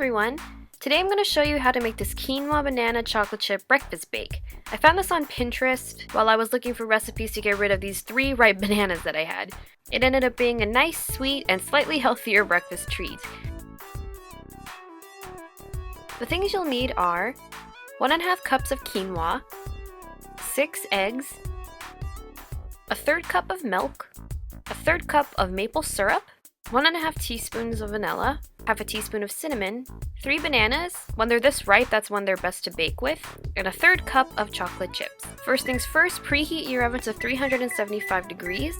everyone! Today I'm going to show you how to make this quinoa banana chocolate chip breakfast bake. I found this on Pinterest while I was looking for recipes to get rid of these 3 ripe bananas that I had. It ended up being a nice, sweet, and slightly healthier breakfast treat. The things you'll need are 1½ cups of quinoa, 6 eggs, a 1/3 cup of milk, a 1/3 cup of maple syrup, 1½ teaspoons of vanilla, 1/2 teaspoon of cinnamon, 3 bananas. When they're this ripe, that's when they're best to bake with, and a 1/3 cup of chocolate chips. First things first, preheat your oven to 375 degrees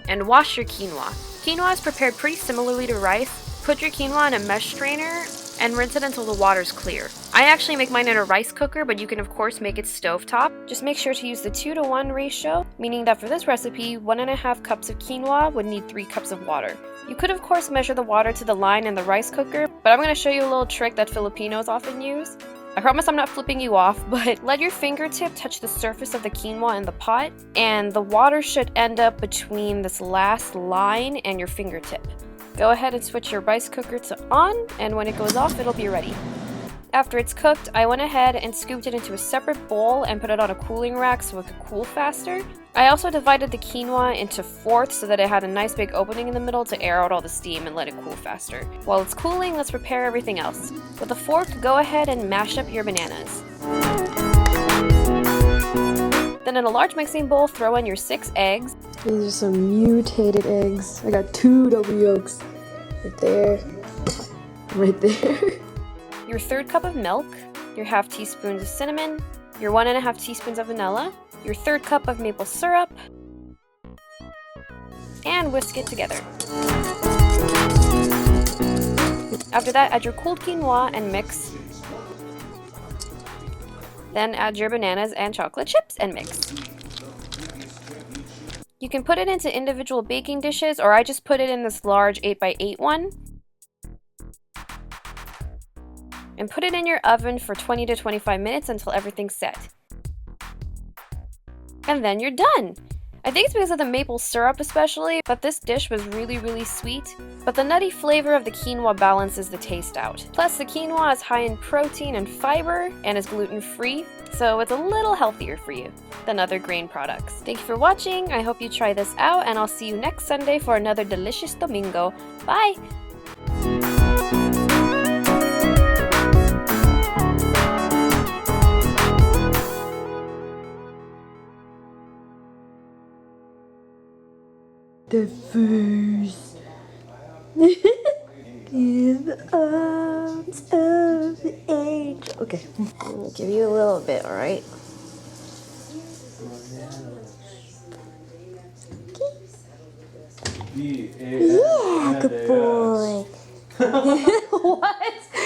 and wash your quinoa. Quinoa is prepared pretty similarly to rice. Put your quinoa in a mesh strainer and rinse it until the water's clear. I actually make mine in a rice cooker, but you can of course make it stovetop. Just make sure to use the 2:1 ratio, meaning that for this recipe, 1½ cups of quinoa would need 3 cups of water. You could of course measure the water to the line in the rice cooker, but I'm going to show you a little trick that Filipinos often use. I promise I'm not flipping you off, but let your fingertip touch the surface of the quinoa in the pot, and the water should end up between this last line and your fingertip. Go ahead and switch your rice cooker to on, and when it goes off, it'll be ready. After it's cooked, I went ahead and scooped it into a separate bowl and put it on a cooling rack so it could cool faster. I also divided the quinoa into fourths so that it had a nice big opening in the middle to air out all the steam and let it cool faster. While it's cooling, let's prepare everything else. With a fork, go ahead and mash up your bananas. Then in a large mixing bowl, throw in your 6 eggs. These are some mutated eggs. I got 2 double yolks. Right there. Right there. Your 1/3 cup of milk, your 1/2 teaspoons of cinnamon, your 1½ teaspoons of vanilla, your 1/3 cup of maple syrup, and whisk it together. After that, add your cooled quinoa and mix. Then add your bananas and chocolate chips and mix. You can put it into individual baking dishes, or I just put it in this large 8x8 one. And put it in your oven for 20 to 25 minutes until everything's set. And then you're done! I think it's because of the maple syrup especially, but this dish was really sweet. But the nutty flavor of the quinoa balances the taste out. Plus the quinoa is high in protein and fiber and is gluten-free, so it's a little healthier for you than other grain products. Thank you for watching, I hope you try this out, and I'll see you next Sunday for another delicious domingo. Bye! The first give the arms of the angel. Okay, I'll give you a little bit, alright? Yeah, good boy. What?